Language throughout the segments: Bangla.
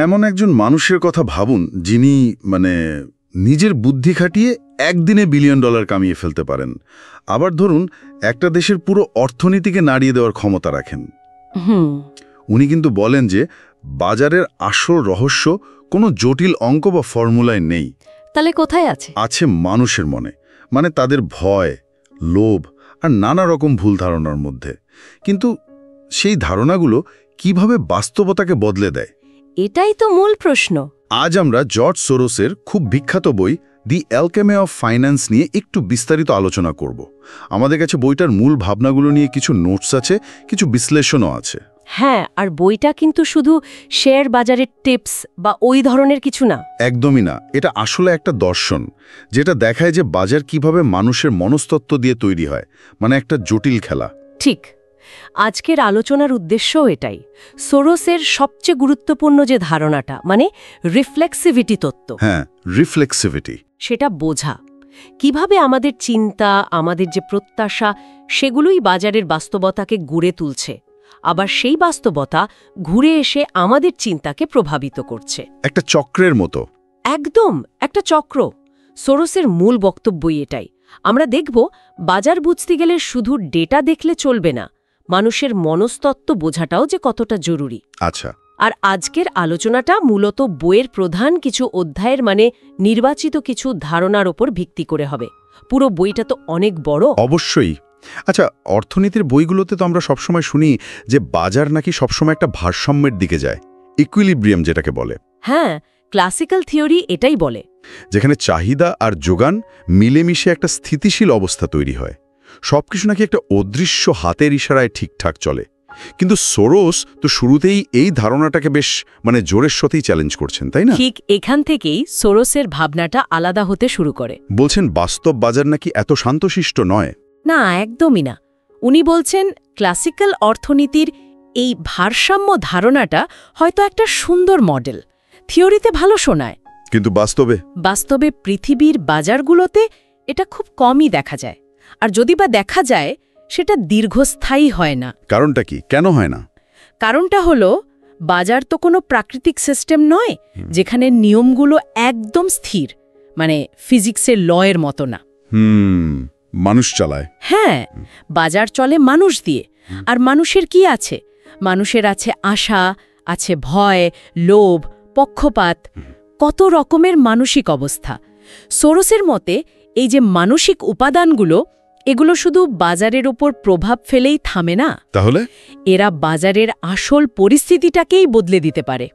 এমন একজন মানুষের কথা ভাবুন যিনি নিজের বুদ্ধি খাটিয়ে একদিনে $1 বিলিয়ন কামিয়ে ফেলতে পারেন। আবার ধরুন একটা দেশের পুরো অর্থনীতিকে নাড়িয়ে দেওয়ার ক্ষমতা রাখেন। উনি কিন্তু বলেন যে বাজারের আসল রহস্য কোনো জটিল অঙ্ক বা ফর্মুলায় নেই। তাহলে কোথায় আছে? আছে মানুষের মনে, তাদের ভয়, লোভ আর নানা রকম ভুল ধারণার মধ্যে। কিন্তু সেই ধারণাগুলো কিভাবে বাস্তবতাকে বদলে দেয়, এটাই তো মূল প্রশ্ন। আজ আমরা জর্জ সোরোসের খুব বিখ্যাত বই দি অ্যালকেমি অফ ফাইন্যান্স নিয়ে একটু বিস্তারিত আলোচনা করব। আমাদের কাছে বইটার মূল ভাবনাগুলো নিয়ে কিছু নোটস আছে, কিছু বিশ্লেষণও আছে। হ্যাঁ, আর বইটা কিন্তু শুধু শেয়ার বাজারের টিপস বা ওই ধরনের কিছু না। একদমই না, এটা আসলে একটা দর্শন যেটা দেখায় যে বাজার কিভাবে মানুষের মনস্তত্ত্ব দিয়ে তৈরি হয়, একটা জটিল খেলা। ঠিক। আজকের আলোচনার উদ্দেশ্যও এটাই। সোরোসের সবচেয়ে গুরুত্বপূর্ণ যে ধারণাটা, রিফ্লেক্সিভিটি তত্ত্ব। হ্যাঁ, রিফ্লেক্সিভিটি। সেটা বোঝা কিভাবে আমাদের চিন্তা, আমাদের যে প্রত্যাশা, সেগুলোই বাজারের বাস্তবতাকে গড়ে তুলছে, আবার সেই বাস্তবতা ঘুরে এসে আমাদের চিন্তাকে প্রভাবিত করছে। একটা চক্রের মতো। একদম একটা চক্র। সোরোসের মূল বক্তব্যই এটাই। আমরা দেখব বাজার বুঝতে গেলে শুধু ডেটা দেখলে চলবে না, মানুষের মনস্তত্ত্ব বোঝাটাও যে কতটা জরুরি। আচ্ছা। আর আজকের আলোচনাটা মূলত বইয়ের প্রধান কিছু অধ্যায়ের নির্বাচিত কিছু ধারণার ওপর ভিত্তি করে হবে। পুরো বইটা তো অনেক বড়। অবশ্যই। আচ্ছা, অর্থনীতির বইগুলোতে তো আমরা সবসময় শুনি যে বাজার নাকি সবসময় একটা ভারসাম্যের দিকে যায়, ইকুইলিব্রিয়াম যেটাকে বলে। হ্যাঁ, ক্লাসিক্যাল থিওরি এটাই বলে, যেখানে চাহিদা আর যোগান মিলেমিশে একটা স্থিতিশীল অবস্থা তৈরি হয়। সবকিছু নাকি একটা অদৃশ্য হাতের ইশারায় ঠিকঠাক চলে। কিন্তু সোরোস তো শুরুতেই এই ধারণাটাকে বেশ জোরের সাথেই চ্যালেঞ্জ করছেন, তাই না? ঠিক এখান থেকেই সোরোসের ভাবনাটা আলাদা হতে শুরু করে। বলছেন বাস্তব বাজার নাকি এত শান্তশিষ্ট নয়। না, একদমই না। উনি বলছেন ক্লাসিক্যাল অর্থনীতির এই ভারসাম্য ধারণাটা হয়তো একটা সুন্দর মডেল, থিওরিতে ভালো শোনায়, কিন্তু বাস্তবে পৃথিবীর বাজারগুলোতে এটা খুব কমই দেখা যায়। আর যদি বা দেখা যায়, সেটা দীর্ঘস্থায়ী হয় না। কারণটা কি? কেন হয় না? কারণটা হলো বাজার তো কোনো প্রাকৃতিক সিস্টেম নয় যেখানে নিয়মগুলো একদম স্থির, ফিজিক্সের লয়ের মতো না। মানুষ চালায়। হ্যাঁ, বাজার চলে মানুষ দিয়ে। আর মানুষের কি আছে? মানুষের আছে আশা, আছে ভয়, লোভ, পক্ষপাত, কত রকমের মানসিক অবস্থা। সোরোসের মতে এই যে মানসিক উপাদানগুলো, এগুলো শুধু বাজারের ওপর প্রভাব ফেলেই থামে না, তাহলে এরা বাজারের আসল পরিস্থিতিটাকেই বদলে দিতে পারে।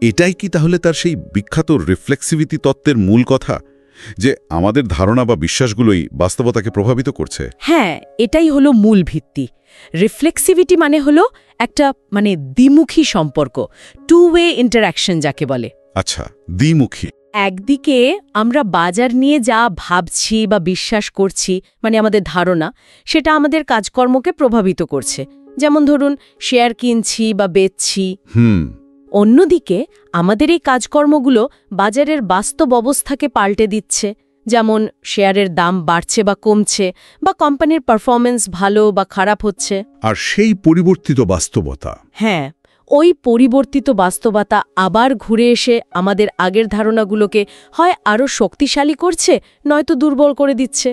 এটাই কি তাহলে তার সেই বিখ্যাত রিফ্লেক্সিভিটি তত্ত্বের মূল কথা, যে আমাদের ধারণা বা বিশ্বাসগুলোই বাস্তবতাকে প্রভাবিত করছে? হ্যাঁ, এটাই হলো মূল ভিত্তি। রিফ্লেক্সিভিটি হলো একটা দ্বিমুখী সম্পর্ক, টু ওয়ে ইন্টারঅ্যাকশন যাকে বলে। আচ্ছা, দ্বিমুখী। একদিকে আমরা বাজার নিয়ে যা ভাবছি বা বিশ্বাস করছি, আমাদের ধারণা, সেটা আমাদের কাজকর্মকে প্রভাবিত করছে। যেমন ধরুন, শেয়ার কিনছি বা বেচছি। অন্যদিকে আমাদের এই কাজকর্মগুলো বাজারের বাস্তব অবস্থাকে পাল্টে দিচ্ছে, যেমন শেয়ারের দাম বাড়ছে বা কমছে, বা কোম্পানির পারফরমেন্স ভালো বা খারাপ হচ্ছে। আর সেই পরিবর্তিত বাস্তবতা, হ্যাঁ, ওই পরিবর্তিত বাস্তবতা আবার ঘুরে এসে আমাদের আগের ধারণাগুলোকে হয় আরও শক্তিশালী করছে, নয়তো দুর্বল করে দিচ্ছে।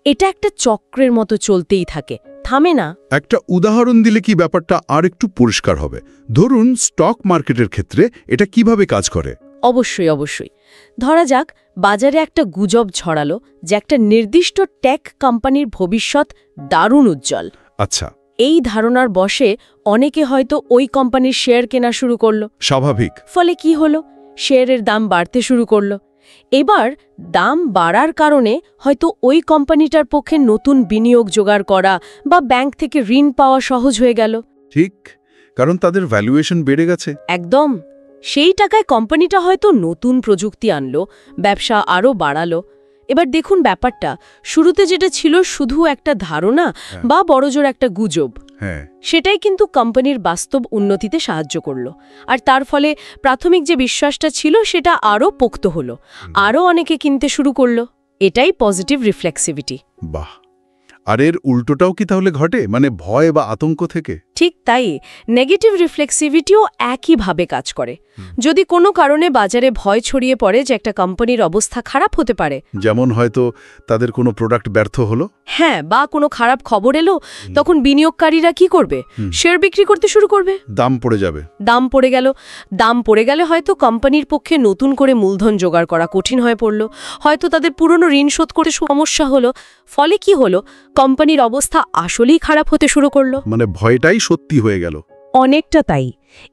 এটা একটা চক্রের মতো চলতেই থাকে, থামে না। একটা উদাহরণ দিলে কি ব্যাপারটা আর একটু পরিষ্কার হবে? ধরুন, স্টক মার্কেটের ক্ষেত্রে এটা কিভাবে কাজ করে? অবশ্যই। ধরা যাক বাজারে একটা গুজব ছড়ালো যে একটা নির্দিষ্ট টেক কোম্পানির ভবিষ্যৎ দারুণ উজ্জ্বল। আচ্ছা। এই ধারণার বশে অনেকে হয়তো ওই কোম্পানির শেয়ার কেনা শুরু করল। স্বাভাবিক। ফলে কি হলো? শেয়ারের দাম বাড়তে শুরু করল। এবার দাম বাড়ার কারণে হয়তো ওই কোম্পানিটার পক্ষে নতুন বিনিয়োগ জোগাড় করা বা ব্যাংক থেকে ঋণ পাওয়া সহজ হয়ে গেল। ঠিক, কারণ তাদের ভ্যালুয়েশন বেড়ে গেছে। একদম। সেই টাকায় কোম্পানিটা হয়তো নতুন প্রযুক্তি আনলো, ব্যবসা আরও বাড়ালো। এবার দেখুন ব্যাপারটা, শুরুতে যেটা ছিল শুধু একটা ধারণা বা বড়জোর একটা গুজব, সেটাই কিন্তু কোম্পানির বাস্তব উন্নতিতে সাহায্য করলো। আর তার ফলে প্রাথমিক যে বিশ্বাসটা ছিল সেটা আরও পোক্ত হলো, আরও অনেকে কিনতে শুরু করলো। এটাই পজিটিভ রিফ্লেক্সিভিটি। বাহ। আর এর উল্টোটাও কি তাহলে ঘটে, ভয় বা আতঙ্ক থেকে? ঠিক তাই নেগেটিভ রিফ্লেক্সিভিটিও একইভাবে কাজ করে। যদি কোনো কারণে বাজারে ভয় ছড়িয়ে পড়ে যে একটা কোম্পানির অবস্থা খারাপ হতে পারে, যেমন হয়তো তাদের কোনো প্রোডাক্ট ব্যর্থ হলো, হ্যাঁ, বা কোনো খারাপ খবর এলো, তখন বিনিয়োগকারীরা কি করবে? শেয়ার বিক্রি করতে শুরু করবে। দাম পড়ে যাবে। দাম পড়ে গেলে হয়তো কোম্পানির পক্ষে নতুন করে মূলধন জোগাড় করা কঠিন হয়ে পড়ল, হয়তো তাদের পুরনো ঋণ শোধ করতে সমস্যা হলো। ফলে কি হলো? কোম্পানির অবস্থা আসলেই খারাপ হতে শুরু করলো। মানে ভয়টাই সত্যি হয়ে গেল। অনেকটা তাই।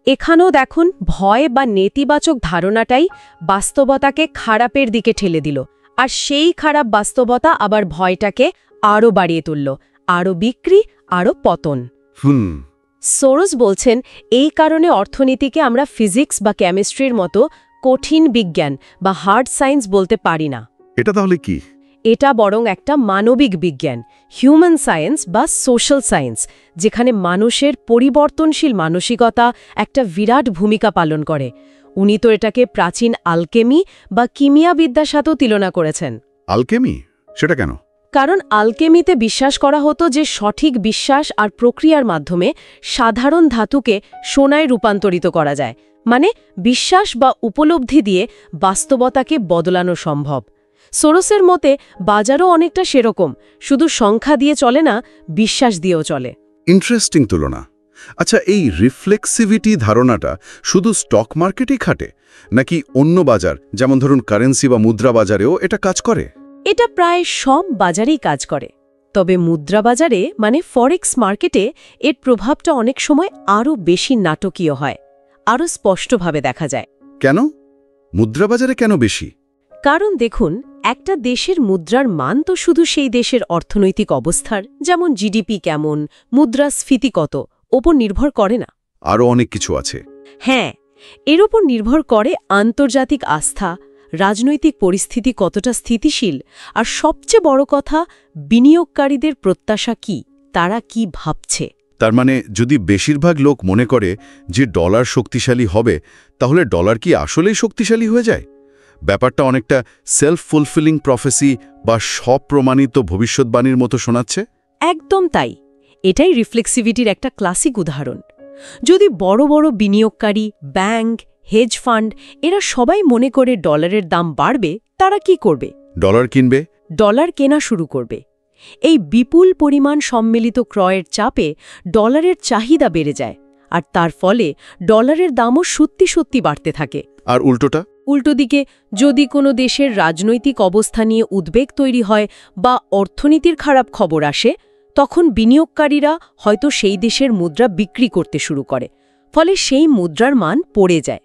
এখানেও দেখুন, ভয় বা নেতিবাচক ধারণাটাই বাস্তবতাকে খারাপের দিকে ঠেলে দিল, আর সেই খারাপ বাস্তবতা আবার ভয়টাকে আরও বাড়িয়ে তুলল, আরও বিক্রি, আরও পতন। সোরস বলছেন, এই কারণে অর্থনীতিকে আমরা ফিজিক্স বা কেমিস্ট্রির মতো কঠিন বিজ্ঞান বা হার্ড সায়েন্স বলতে পারি না। এটা তাহলে কি? এটা বরং একটা মানবিক বিজ্ঞান, হিউম্যান সায়েন্স বা সোশ্যাল সায়েন্স, যেখানে মানুষের পরিবর্তনশীল মানসিকতা একটা বিরাট ভূমিকা পালন করে। উনি তো এটাকে প্রাচীন আলকেমি বা কিমিয়াবিদ্যার সাথেও তুলনা করেছেন। আলকেমি? সেটা কেন? কারণ আলকেমিতে বিশ্বাস করা হতো যে সঠিক বিশ্বাস আর প্রক্রিয়ার মাধ্যমে সাধারণ ধাতুকে সোনায় রূপান্তরিত করা যায়, মানে বিশ্বাস বা উপলব্ধি দিয়ে বাস্তবতাকে বদলানো সম্ভব। সোরসের মতে বাজারও অনেকটা সেরকম, শুধু সংখ্যা দিয়ে চলে না, বিশ্বাস দিয়েও চলে। ইন্টারেস্টিং তুলনা। আচ্ছা, এই রিফ্লেক্সিভিটি ধারণাটা শুধু স্টক মার্কেটেই খাটে, নাকি অন্য বাজার, যেমন ধরুন কারেন্সি বা মুদ্রা বাজারেও এটা কাজ করে? এটা প্রায় সব বাজারেই কাজ করে, তবে মুদ্রা বাজারে মানে ফরেক্স মার্কেটে এর প্রভাবটা অনেক সময় আরও বেশি নাটকীয় হয়, আরও স্পষ্টভাবে দেখা যায়। কেন? মুদ্রা বাজারে কেন বেশি? কারণ দেখুন, একটা দেশের মুদ্রার মান তো শুধু সেই দেশের অর্থনৈতিক অবস্থার, যেমন জিডিপি কেমন, মুদ্রাস্ফীতি কত, ওপর নির্ভর করে না। আরও অনেক কিছু আছে। হ্যাঁ, এর ওপর নির্ভর করে আন্তর্জাতিক আস্থা, রাজনৈতিক পরিস্থিতি কতটা স্থিতিশীল, আর সবচেয়ে বড় কথা, বিনিয়োগকারীদের প্রত্যাশা কি, তারা কি ভাবছে। তার মানে যদি বেশিরভাগ লোক মনে করে যে ডলার শক্তিশালী হবে, তাহলে ডলার কি আসলেই শক্তিশালী হয়ে যায়? ব্যাপারটা অনেকটা সেলফ ফুলফিলিং প্রফেসি বা স্বপ্রমাণিত ভবিষ্যৎবাণীর মতো শোনাচ্ছে। একদম তাই। এটাই রিফ্লেক্সিভিটির একটা ক্লাসিক উদাহরণ। যদি বড় বড় বিনিয়োগকারী, ব্যাংক, হেজ ফান্ড এরা সবাই মনে করে ডলারের দাম বাড়বে, তারা কি করবে? ডলার কিনবে, ডলার কেনা শুরু করবে। এই বিপুল পরিমাণ সম্মিলিত ক্রয়ের চাপে ডলারের চাহিদা বেড়ে যায়, আর তার ফলে ডলারের দামও সত্যি সত্যি বাড়তে থাকে। আর উল্টোটা? উল্টো দিকে, যদি কোনো দেশের রাজনৈতিক অবস্থা নিয়ে উদ্বেগ তৈরি হয় বা অর্থনীতির খারাপ খবর আসে, তখন বিনিয়োগকারীরা হয়তো সেই দেশের মুদ্রা বিক্রি করতে শুরু করে, ফলে সেই মুদ্রার মান পড়ে যায়।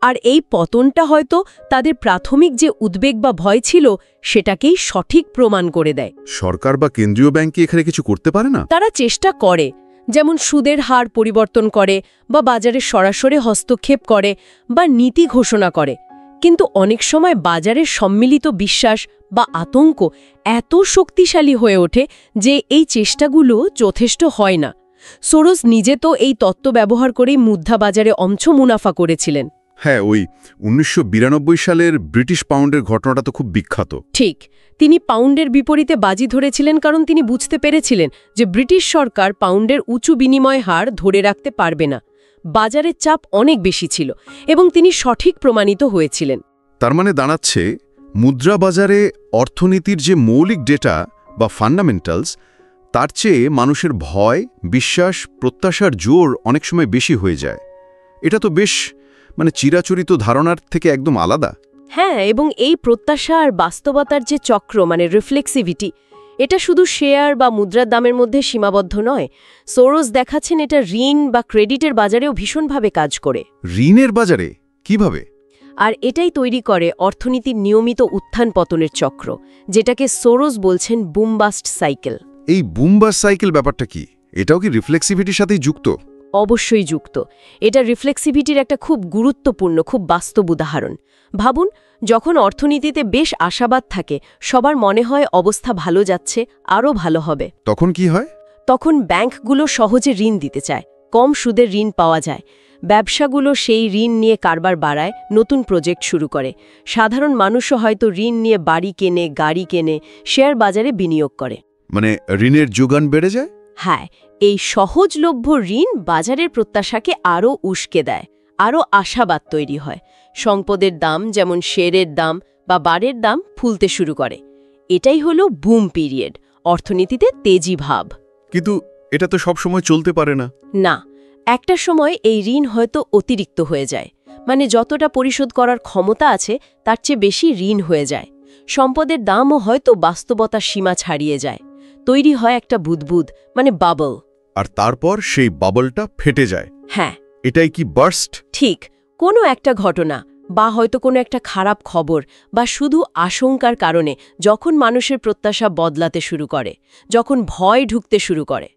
আর এই পতনটা হয়তো তাদের প্রাথমিক যে উদ্বেগ বা ভয় ছিল সেটাকেই সঠিক প্রমাণ করে দেয়। সরকার বা কেন্দ্রীয় ব্যাংক কি এখানে কিছু করতে পারে না? তারা চেষ্টা করে, যেমন সুদের হার পরিবর্তন করে বা বাজারে সরাসরি হস্তক্ষেপ করে বা নীতি ঘোষণা করে, কিন্তু অনেক সময় বাজারের সম্মিলিত বিশ্বাস বা আতঙ্ক এত শক্তিশালী হয়ে ওঠে যে এই চেষ্টাগুলো যথেষ্ট হয় না। সোরস নিজে তো এই তত্ত্ব ব্যবহার করেই মুদ্রা বাজারে অংশ মুনাফা করেছিলেন। হ্যাঁ, ওই 1992 সালের ব্রিটিশ পাউন্ডের ঘটনাটা তো খুব বিখ্যাত। ঠিক, তিনি পাউন্ডের বিপরীতে বাজি ধরেছিলেন কারণ তিনি বুঝতে পেরেছিলেন যে ব্রিটিশ সরকার পাউন্ডের উঁচু বিনিময় হার ধরে রাখতে পারবে না। বাজারের চাপ অনেক বেশি ছিল এবং তিনি সঠিক প্রমাণিত হয়েছিলেন। তার মানে দাঁড়াচ্ছে, মুদ্রা বাজারে অর্থনীতির যে মৌলিক ডেটা বা ফান্ডামেন্টালস, তার চেয়ে মানুষের ভয়, বিশ্বাস, প্রত্যাশার জোর অনেক সময় বেশি হয়ে যায়। এটা তো বেশ চিরাচরিত ধারণার থেকে একদম আলাদা। হ্যাঁ, এবং এই প্রত্যাশা আর বাস্তবতার যে চক্র রিফ্লেক্সিভিটি, এটা শুধু শেয়ার বা মুদ্রার দামের মধ্যে সীমাবদ্ধ নয়। সোরস দেখাচ্ছেন এটা ঋণ বা ক্রেডিটের বাজারেও ভীষণভাবে কাজ করে। ঋণের বাজারে কিভাবে? আর এটাই তৈরি করে অর্থনীতির নিয়মিত উত্থান পতনের চক্র, যেটাকে সোরস বলছেন বুম-বাস্ট সাইকেল। এই বুম-বাস্ট সাইকেল ব্যাপারটা কি? এটাও কি রিফ্লেক্সিভিটির সাথেই যুক্ত? অবশ্যই যুক্ত। এটা রিফ্লেক্সিভিটির একটা খুব গুরুত্বপূর্ণ, খুব বাস্তব উদাহরণ। ভাবুন, যখন অর্থনীতিতে বেশ আশাবাদ থাকে, সবার মনে হয় অবস্থা ভালো যাচ্ছে, আরও ভালো হবে, তখন কি হয়? তখন ব্যাংকগুলো সহজে ঋণ দিতে চায়, কম সুদের ঋণ পাওয়া যায়। ব্যবসাগুলো সেই ঋণ নিয়ে কারবার বাড়ায়, নতুন প্রজেক্ট শুরু করে। সাধারণ মানুষও হয়তো ঋণ নিয়ে বাড়ি কেনে, গাড়ি কেনে, শেয়ার বাজারে বিনিয়োগ করে। ঋণের যোগান বেড়ে যায়? হ্যাঁ, এই সহজলভ্য ঋণ বাজারের প্রত্যাশাকে আরও উস্কে দেয়, আরও আশাবাদ তৈরি হয়। সম্পদের দাম যেমন শেয়ারের দাম বা বারের দাম ফুলতে শুরু করে। এটাই হলো বুম পিরিয়ড, অর্থনীতিতে তেজি ভাব। কিন্তু এটা তো সব সময় চলতে পারে না। না, একটা সময় এই ঋণ হয়তো অতিরিক্ত হয়ে যায়, মানে যতটা পরিশোধ করার ক্ষমতা আছে তার চেয়ে বেশি ঋণ হয়ে যায়। সম্পদের দামও হয়তো বাস্তবতার সীমা ছাড়িয়ে যায়। তৈরি হয় একটা বুদবুদ, মানে বাবল। আর তারপর সেই বাবলটা ফেটে যায়। হ্যাঁ, এটাই কি বার্স্ট? ঠিক। কোনো একটা ঘটনা বা হয়তো কোনো একটা খারাপ খবর বা শুধু আশঙ্কার কারণে যখন মানুষের প্রত্যাশা বদলাতে শুরু করে, যখন ভয় ঢুকতে শুরু করে,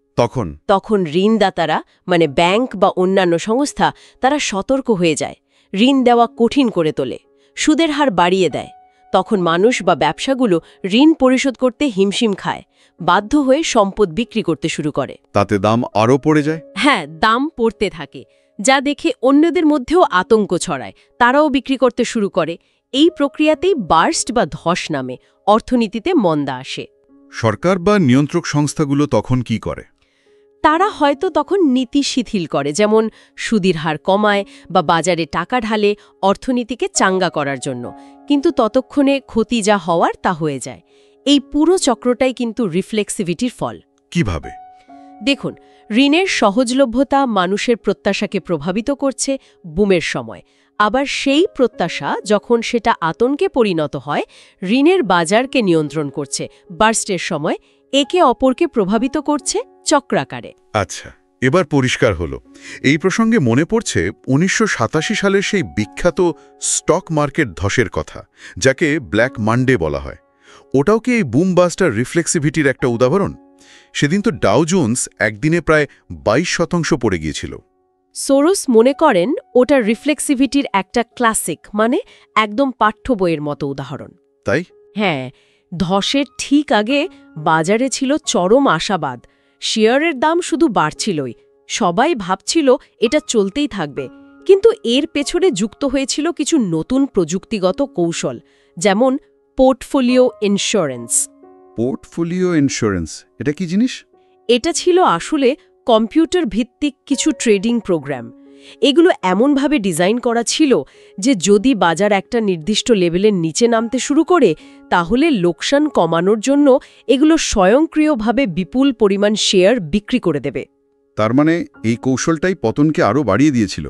তখন ঋণদাতারা মানে ব্যাংক বা অন্যান্য সংস্থা তারা সতর্ক হয়ে যায়, ঋণ দেওয়া কঠিন করে তোলে, সুদের হার বাড়িয়ে দেয়। তখন মানুষ বা ব্যবসাগুলো ঋণ পরিশোধ করতে হিমশিম খায়, বাধ্য হয়ে সম্পদ বিক্রি করতে শুরু করে। তাতে দাম আরও পড়ে যায়। হ্যাঁ, দাম পড়তে থাকে, যা দেখে অন্যদের মধ্যেও আতঙ্ক ছড়ায়, তারাও বিক্রি করতে শুরু করে। এই প্রক্রিয়াতেই বার্স্ট বা ধস নামে, অর্থনীতিতে মন্দা আসে। সরকার বা নিয়ন্ত্রক সংস্থাগুলো তখন কি করে? তারা হয়তো তখন নীতি শিথিল করে, যেমন সুদের হার কমায় বা বাজারে টাকা ঢালে অর্থনীতিকে চাঙ্গা করার জন্য। কিন্তু ততক্ষণে ক্ষতি যা হওয়ার তা হয়ে যায়। এই পুরো চক্রটাই কিন্তু রিফ্লেক্সিভিটির ফল। কিভাবে? দেখুন, ঋণের সহজলভ্যতা মানুষের প্রত্যাশাকে প্রভাবিত করছে বুমের সময়। আবার সেই প্রত্যাশা যখন সেটা আতঙ্কে পরিণত হয়, ঋণের বাজারকে নিয়ন্ত্রণ করছে বার্স্টের সময়, একে অপরকে প্রভাবিত করছে চক্রাকারে। আচ্ছা, এবার পরিষ্কার হলো। এই প্রসঙ্গে মনে পড়ছে ১৯৮৭ সালের সেই বিখ্যাত স্টক মার্কেট ধসের কথা, যাকে ব্ল্যাক মানডে বলা হয়। ওটাও কি এই বুম বাস্টার রিফ্লেক্সিভিটির একটা উদাহরণ? সেদিন তো ডাও জোন্স একদিনে প্রায় ২২% পড়ে গিয়েছিল। সোরস মনে করেন ওটা রিফ্লেক্সিভিটির একটা ক্লাসিক, মানে একদম পাঠ্য বইয়ের মতো উদাহরণ। তাই? হ্যাঁ, ধসের ঠিক আগে বাজারে ছিল চরম আশাবাদ। শেয়ারের দাম শুধু বাড়ছিলই, সবাই ভাবছিল এটা চলতেই থাকবে। কিন্তু এর পেছনে যুক্ত হয়েছিল কিছু নতুন প্রযুক্তিগত কৌশল, যেমন পোর্টফোলিও ইন্স্যুরেন্স। পোর্টফোলিও ইন্স্যুরেন্স এটা কি জিনিস? এটা ছিল আসলে কম্পিউটার ভিত্তিক কিছু ট্রেডিং প্রোগ্রাম। এগুলো এমনভাবে ডিজাইন করা ছিল যে যদি বাজার একটা নির্দিষ্ট লেভেলের নিচে নামতে শুরু করে, তাহলে লোকসান কমানোর জন্য এগুলো স্বয়ংক্রিয়ভাবে বিপুল পরিমাণ শেয়ার বিক্রি করে দেবে। তার মানে এই কৌশলটাই পতনকে আরও বাড়িয়ে দিয়েছিল,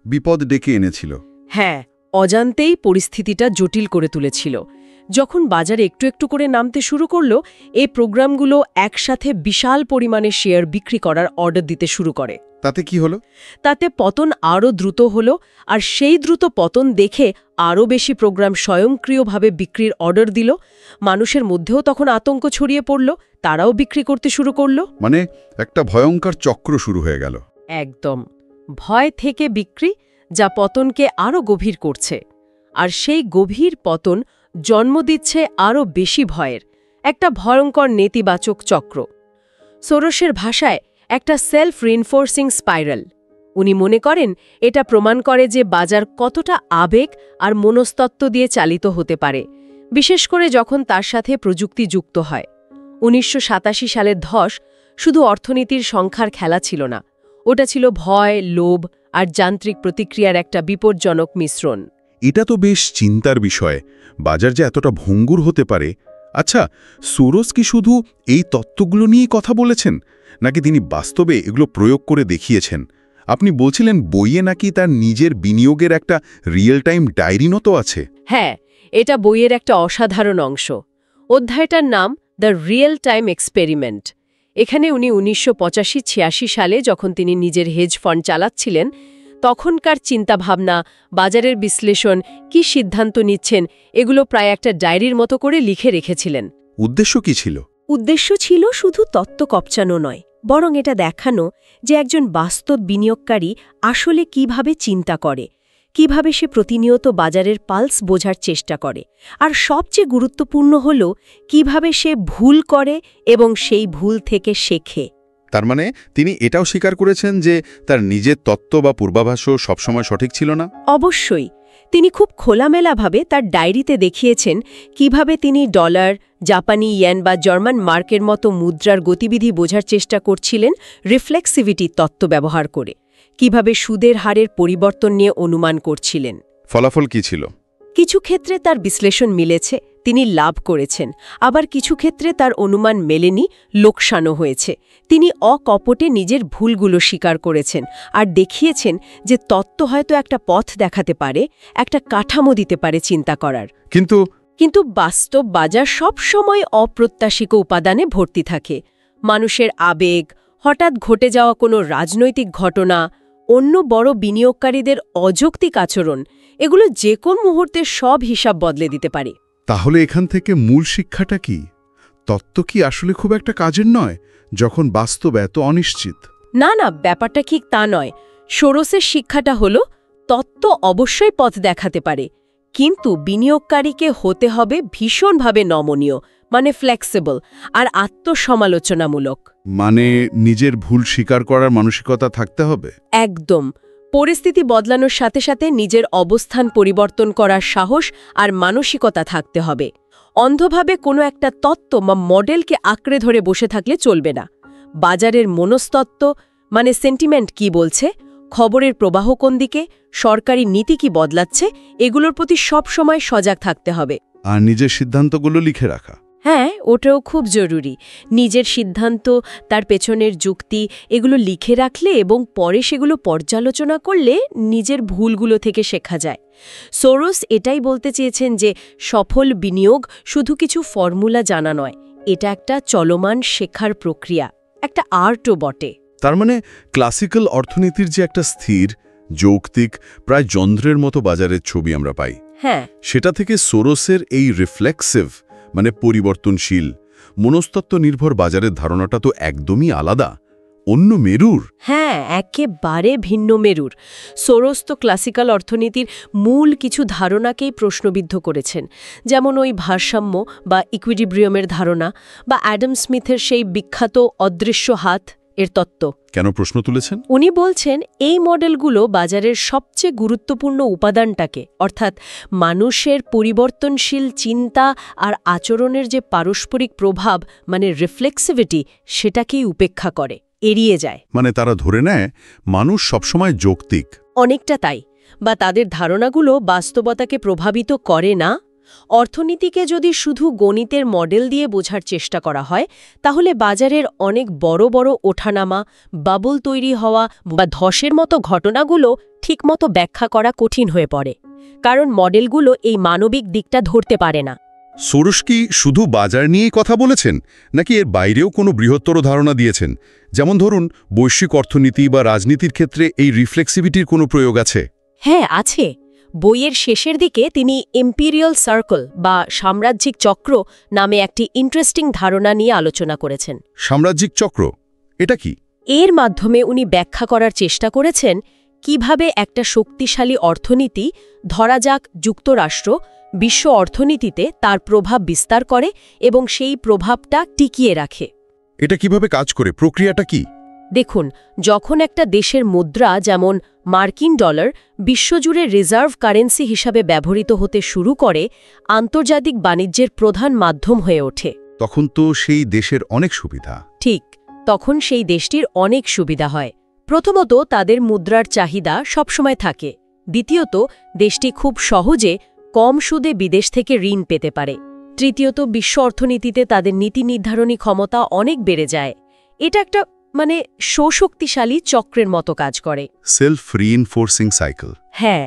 বিপদ ডেকে এনেছিল। হ্যাঁ, অজান্তেই পরিস্থিতিটা জটিল করে তুলেছিল। যখন বাজার একটু একটু করে নামতে শুরু করল, এই প্রোগ্রামগুলো একসাথে বিশাল পরিমাণে শেয়ার বিক্রি করার অর্ডার দিতে শুরু করে। তাতে কি হলো? তাতে পতন আরও দ্রুত হলো, আর সেই দ্রুত পতন দেখে আরও বেশি প্রোগ্রাম স্বয়ংক্রিয়ভাবে বিক্রির অর্ডার দিল। মানুষের মধ্যেও তখন আতঙ্ক ছড়িয়ে পড়ল, তারাও বিক্রি করতে শুরু করল। মানে একটা ভয়ঙ্কর চক্র শুরু হয়ে গেল। একদম, ভয় থেকে বিক্রি, যা পতনকে আরও গভীর করছে। আর সেই গভীর পতন জন্ম দিচ্ছে আরও বেশি ভয়ের, একটা ভয়ঙ্কর নেতিবাচক চক্র। সোরসের ভাষায় একটা সেলফ রিনফোর্সিং স্পাইরাল। উনি মনে করেন এটা প্রমাণ করে যে বাজার কতটা আবেগ আর মনস্তত্ত্ব দিয়ে চালিত হতে পারে, বিশেষ করে যখন তার সাথে প্রযুক্তি যুক্ত হয়। ১৯৮৭ সালের ধস শুধু অর্থনীতির সংখ্যার খেলা ছিল না, ওটা ছিল ভয়, লোভ আর যান্ত্রিক প্রতিক্রিয়ার একটা বিপজ্জনক মিশ্রণ। এটা তো বেশ চিন্তার বিষয়, বাজার যে এতটা ভঙ্গুর হতে পারে। আচ্ছা, সোরস কি শুধু এই তত্ত্বগুলো নিয়েই কথা বলেছেন, নাকি তিনি বাস্তবে এগুলো প্রয়োগ করে দেখিয়েছেন? আপনি বলছিলেন বইয়ে নাকি তার নিজের বিনিয়োগের একটা রিয়েল টাইম ডায়েরি মতো আছে। হ্যাঁ, এটা বইয়ের একটা অসাধারণ অংশ। অধ্যায়টার নাম দ্য রিয়েল টাইম এক্সপেরিমেন্ট। এখানে উনি ১৯৮৫-৮৬ সালে যখন তিনি নিজের হেজ ফান্ড চালাচ্ছিলেন, তখনকার চিন্তাভাবনা, বাজারের বিশ্লেষণ, কি সিদ্ধান্ত নিচ্ছেন, এগুলো প্রায় একটা ডায়েরির মতো করে লিখে রেখেছিলেন। উদ্দেশ্য কি ছিল? উদ্দেশ্য ছিল শুধু তত্ত্ব কপচানো নয়, বরং এটা দেখানো যে একজন বাস্তব বিনিয়োগকারী আসলে কিভাবে চিন্তা করে, কিভাবে সে প্রতিনিয়ত বাজারের পালস বোঝার চেষ্টা করে, আর সবচেয়ে গুরুত্বপূর্ণ হল কিভাবে সে ভুল করে এবং সেই ভুল থেকে শেখে। তার মানে তিনি এটাও স্বীকার করেছেন যে তার নিজের তত্ত্ব বা পূর্বাভাসও সবসময় সঠিক ছিল না? অবশ্যই। তিনি খুব খোলামেলাভাবে তার ডায়েরিতে দেখিয়েছেন কিভাবে তিনি ডলার, জাপানি ইয়েন বা জার্মান মার্কের মতো মুদ্রার গতিবিধি বোঝার চেষ্টা করছিলেন রিফ্লেক্সিভিটি তত্ত্ব ব্যবহার করে, কিভাবে সুদের হারের পরিবর্তন নিয়ে অনুমান করছিলেন। ফলাফল কি ছিল? কিছু ক্ষেত্রে তার বিশ্লেষণ মিলেছে, তিনি লাভ করেছেন, আবার কিছু ক্ষেত্রে তার অনুমান মেলেনি, লোকসানও হয়েছে। তিনি অকপটে নিজের ভুলগুলো স্বীকার করেছেন আর দেখিয়েছেন যে তত্ত্ব হয়তো একটা পথ দেখাতে পারে, একটা কাঠামো দিতে পারে চিন্তা করার। কিন্তু বাস্তব বাজার সবসময় অপ্রত্যাশিত উপাদানে ভর্তি থাকে। মানুষের আবেগ, হঠাৎ ঘটে যাওয়া কোনো রাজনৈতিক ঘটনা, অন্য বড় বিনিয়োগকারীদের অযৌক্তিক আচরণ, এগুলো যে কোন মুহূর্তে সব হিসাব বদলে দিতে পারে। তাহলে এখান থেকে মূল শিক্ষাটা কি? তত্ত্ব কি আসলে খুব একটা কাজের নয় যখন বাস্তব এত অনিশ্চিত? না, ব্যাপারটা ঠিক তা নয়। সোরসের শিক্ষাটা হলো তত্ত্ব অবশ্যই পথ দেখাতে পারে, কিন্তু বিনিয়োগকারীকে হতে হবে ভীষণভাবে নমনীয়, মানে ফ্লেক্সিবল আর আত্মসমালোচনামূলক। মানে নিজের ভুল স্বীকার করার মানসিকতা থাকতে হবে। একদম। পরিস্থিতি বদলানোর সাথে সাথে নিজের অবস্থান পরিবর্তন করার সাহস আর মানসিকতা থাকতে হবে। অন্ধভাবে কোনো একটা তত্ত্ব বা মডেলকে আঁকড়ে ধরে বসে থাকলে চলবে না। বাজারের মনস্তত্ত্ব, মানে সেন্টিমেন্ট কি বলছে, খবরের প্রবাহ কোন দিকে, সরকারি নীতি কি বদলাচ্ছে, এগুলোর প্রতি সবসময় সজাগ থাকতে হবে। আর নিজের সিদ্ধান্তগুলো লিখে রাখা। হ্যাঁ, ওটাও খুব জরুরি। নিজের সিদ্ধান্ত, তার পেছনের যুক্তি, এগুলো লিখে রাখলে এবং পরে সেগুলো পর্যালোচনা করলে নিজের ভুলগুলো থেকে শেখা যায়। সোরস এটাই বলতে চেয়েছেন যে সফল বিনিয়োগ শুধু কিছু ফর্মুলা জানা নয়, এটা একটা চলমান শেখার প্রক্রিয়া, একটা আর্টও বটে। তার মানে ক্লাসিক্যাল অর্থনীতির যে একটা স্থির, যৌক্তিক, প্রায় যন্ত্রের মতো বাজারের ছবি আমরা পাই, হ্যাঁ, সেটা থেকে সোরসের এই রিফ্লেক্সিভ, মানে পরিবর্তনশীল, মনস্তত্ত্ব নির্ভর বাজারের ধারণাটা তো একদমই আলাদা, অন্য মেরুর। হ্যাঁ, একেবারে ভিন্ন মেরুর। সোরস তো ক্লাসিক্যাল অর্থনীতির মূল কিছু ধারণাকেই প্রশ্নবিদ্ধ করেছেন, যেমন ওই ভারসাম্য বা ইকুইলিব্রিয়ামের ধারণা, বা অ্যাডাম স্মিথের সেই বিখ্যাত অদৃশ্য হাত এর তত্ত্ব। কেন প্রশ্ন তুলেছেন? উনি বলছেন এই মডেলগুলো বাজারের সবচেয়ে গুরুত্বপূর্ণ উপাদানটাকে, অর্থাৎ মানুষের পরিবর্তনশীল চিন্তা আর আচরণের যে পারস্পরিক প্রভাব, মানে রিফ্লেক্সিভিটি, সেটাকেই উপেক্ষা করে, এড়িয়ে যায়। মানে তারা ধরে নেয় মানুষ সবসময় যৌক্তিক। অনেকটা তাই, বা তাদের ধারণাগুলো বাস্তবতাকে প্রভাবিত করে না। অর্থনীতিকে যদি শুধু গণিতের মডেল দিয়ে বোঝার চেষ্টা করা হয়, তাহলে বাজারের অনেক বড় বড় ওঠানামা, বাবল তৈরি হওয়া বা ধসের মতো ঘটনাগুলো ঠিকমতো ব্যাখ্যা করা কঠিন হয়ে পড়ে, কারণ মডেলগুলো এই মানবিক দিকটা ধরতে পারে না। সোরস কি শুধু বাজার নিয়েই কথা বলেছেন, নাকি এর বাইরেও কোনো বৃহত্তর ধারণা দিয়েছেন? যেমন ধরুন বৈশ্বিক অর্থনীতি বা রাজনীতির ক্ষেত্রে এই রিফ্লেক্সিভিটির কোনো প্রয়োগ আছে? হ্যাঁ, আছে। বইয়ের শেষের দিকে তিনি ইম্পিরিয়াল সার্কেল বা সাম্রাজ্যিক চক্র নামে একটি ইন্টারেস্টিং ধারণা নিয়ে আলোচনা করেছেন। সাম্রাজ্যিক চক্র এটা কি? এর মাধ্যমে উনি ব্যাখ্যা করার চেষ্টা করেছেন কিভাবে একটা শক্তিশালী অর্থনীতি, ধরা যাক যুক্তরাষ্ট্র, বিশ্ব অর্থনীতিতে তার প্রভাব বিস্তার করে এবং সেই প্রভাবটা টিকিয়ে রাখে। এটা কিভাবে কাজ করে? প্রক্রিয়াটা কি? দেখুন, যখন একটা দেশের মুদ্রা, যেমন মার্কিন ডলার, বিশ্বজুড়ে রিজার্ভ কারেন্সি হিসাবে ব্যবহৃত হতে শুরু করে, আন্তর্জাতিক বাণিজ্যের প্রধান মাধ্যম হয়ে ওঠে, তখন তো সেই দেশের অনেক সুবিধা। ঠিক, তখন সেই দেশটির অনেক সুবিধা হয়। প্রথমত, তাদের মুদ্রার চাহিদা সবসময় থাকে। দ্বিতীয়ত, দেশটি খুব সহজে কম সুদে বিদেশ থেকে ঋণ পেতে পারে। তৃতীয়ত, বিশ্ব অর্থনীতিতে তাদের নীতি নির্ধারণী ক্ষমতা অনেক বেড়ে যায়। এটা একটা সশক্তিশালী চক্রের মতো কাজ করে। Self reinforcing cycle. হ্যাঁ,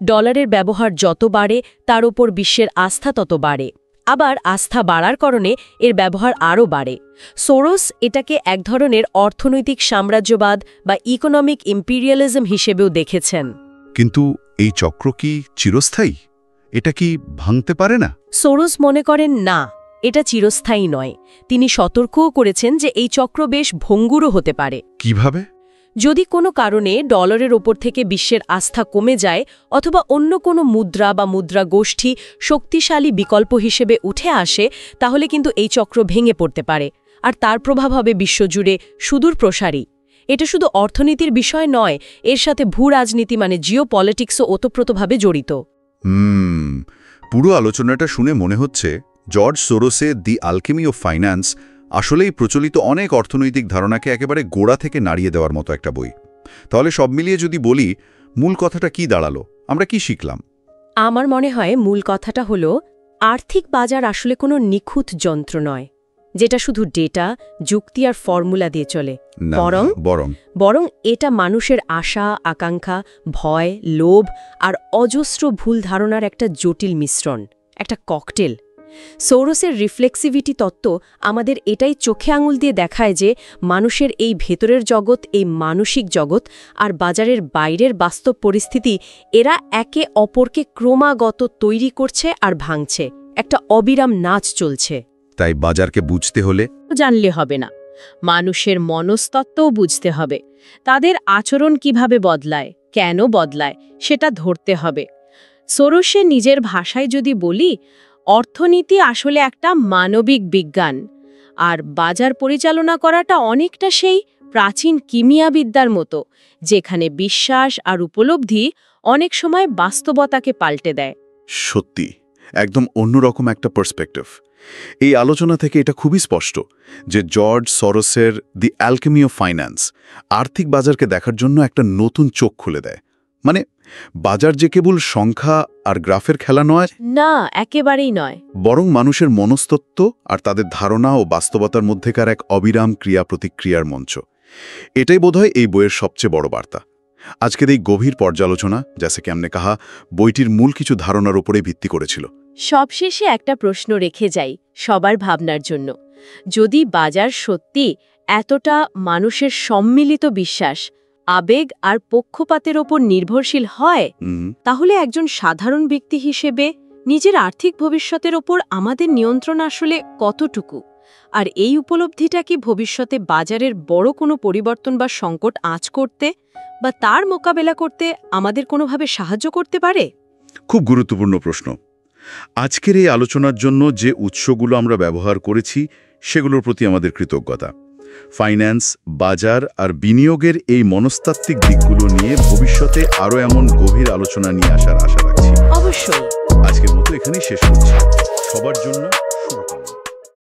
ডলারের ব্যবহার যত বাড়ে তার উপর বিশ্বের আস্থা তত বাড়ে, আবার আস্থা বাড়ার কারণে এর ব্যবহার আরও বাড়ে। সোরস এটাকে এক ধরনের অর্থনৈতিক সাম্রাজ্যবাদ বা ইকোনমিক ইম্পিরিয়ালিজম হিসেবেও দেখেছেন। কিন্তু এই চক্র কি চিরস্থায়ী? এটা কি ভাঙতে পারে না? সোরস মনে করেন না, এটা চিরস্থায়ী নয়। তিনি সতর্কও করেছেন যে এই চক্র বেশ ভঙ্গুরও হতে পারে। কিভাবে? যদি কোনো কারণে ডলারের ওপর থেকে বিশ্বের আস্থা কমে যায়, অথবা অন্য কোনো মুদ্রা বা মুদ্রা গোষ্ঠী শক্তিশালী বিকল্প হিসেবে উঠে আসে, তাহলে কিন্তু এই চক্র ভেঙে পড়তে পারে, আর তার প্রভাব হবে বিশ্বজুড়ে সুদূর প্রসারী। এটা শুধু অর্থনীতির বিষয় নয়, এর সাথে ভূ রাজনীতি, মানে জিও পলিটিক্সও ওতপ্রোতভাবে জড়িত। পুরো আলোচনাটা শুনে মনে হচ্ছে জর্জ সোরোসের দি আলকেমি অফ ফাইন্যান্স আসলেই প্রচলিত অনেক অর্থনৈতিক ধারণাকে একেবারে গোড়া থেকে নাড়িয়ে দেওয়ার মতো একটা বই। তাহলে সব মিলিয়ে যদি বলি, মূল কথাটা কি দাঁড়ালো, আমরা কি শিখলাম? আমার মনে হয় মূল কথাটা হলো আর্থিক বাজার আসলে কোনো নিখুঁত যন্ত্র নয়, যেটা শুধু ডেটা, যুক্তি আর ফর্মুলা দিয়ে চলে। না, বরং বরং এটা মানুষের আশা, আকাঙ্ক্ষা, ভয়, লোভ আর অজস্র ভুল ধারণার একটা জটিল মিশ্রণ, একটা ককটেল। সোরোসের রিফ্লেক্সিভিটি তত্ত্ব আমাদের এটাই চোখে আঙুল দিয়ে দেখায় যে মানুষের এই ভেতরের জগৎ, এই মানসিক জগৎ আর বাজারের বাইরের বাস্তব পরিস্থিতি, এরা একে অপরকে ক্রমাগত তৈরি করছে আর ভাঙছে, একটা অবিরাম নাচ চলছে। তাই বাজারকে বুঝতে হলে জানলে হবে না, মানুষের মনস্তত্ত্বও বুঝতে হবে। তাদের আচরণ কিভাবে বদলায়, কেন বদলায়, সেটা ধরতে হবে। সোরোসের নিজের ভাষায় যদি বলি, অর্থনীতি আসলে একটা মানবিক বিজ্ঞান, আর বাজার পরিচালনা করাটা অনেকটা সেই প্রাচীন কিমিয়াবিদ্যার মতো, যেখানে বিশ্বাস আর উপলব্ধি অনেক সময় বাস্তবতাকে পাল্টে দেয়। সত্যি, একদম অন্যরকম একটা পার্সপেক্টিভ। এই আলোচনা থেকে এটা খুবই স্পষ্ট যে জর্জ সরোসের দি অ্যালকেমি অফ ফাইন্যান্স আর্থিক বাজারকে দেখার জন্য একটা নতুন চোখ খুলে দেয়। মানে বাজার যে কেবল সংখ্যা আর গ্রাফের খেলা নয়, না, একেবারেই নয়, বরং মানুষের মনস্তত্ত্ব আর তাদের ধারণা ও বাস্তবতার মধ্যেকার এক অবিরাম ক্রিয়া প্রতিক্রিয়ার মঞ্চ। এটাই বোধহয় এই বইয়ের সবচেয়ে বড় বার্তা। আজকের এই গভীর পর্যালোচনা, জেসে কেমনে কাহা, বইটির মূল কিছু ধারণার উপরে ভিত্তি করেছিল। সবশেষে একটা প্রশ্ন রেখে যাই সবার ভাবনার জন্য। যদি বাজার সত্যি এতটা মানুষের সম্মিলিত বিশ্বাস, আবেগ আর পক্ষপাতের ওপর নির্ভরশীল হয়, তাহলে একজন সাধারণ ব্যক্তি হিসেবে নিজের আর্থিক ভবিষ্যতের ওপর আমাদের নিয়ন্ত্রণ আসলে কতটুকু? আর এই উপলব্ধিটা কি ভবিষ্যতে বাজারের বড় কোনো পরিবর্তন বা সংকট আঁচ করতে বা তার মোকাবেলা করতে আমাদের কোনোভাবে সাহায্য করতে পারে? খুব গুরুত্বপূর্ণ প্রশ্ন। আজকের এই আলোচনার জন্য যে উৎসগুলো আমরা ব্যবহার করেছি, সেগুলোর প্রতি আমাদের কৃতজ্ঞতা। ফাইন্যান্স, বাজার আর বিনিয়োগের এই মনস্তাত্ত্বিক দিকগুলো নিয়ে ভবিষ্যতে আরও এমন গভীর আলোচনা নিয়ে আসার আশা রাখছি। অবশ্যই। আজকের মতো এখানেই শেষ করছি। সবার জন্য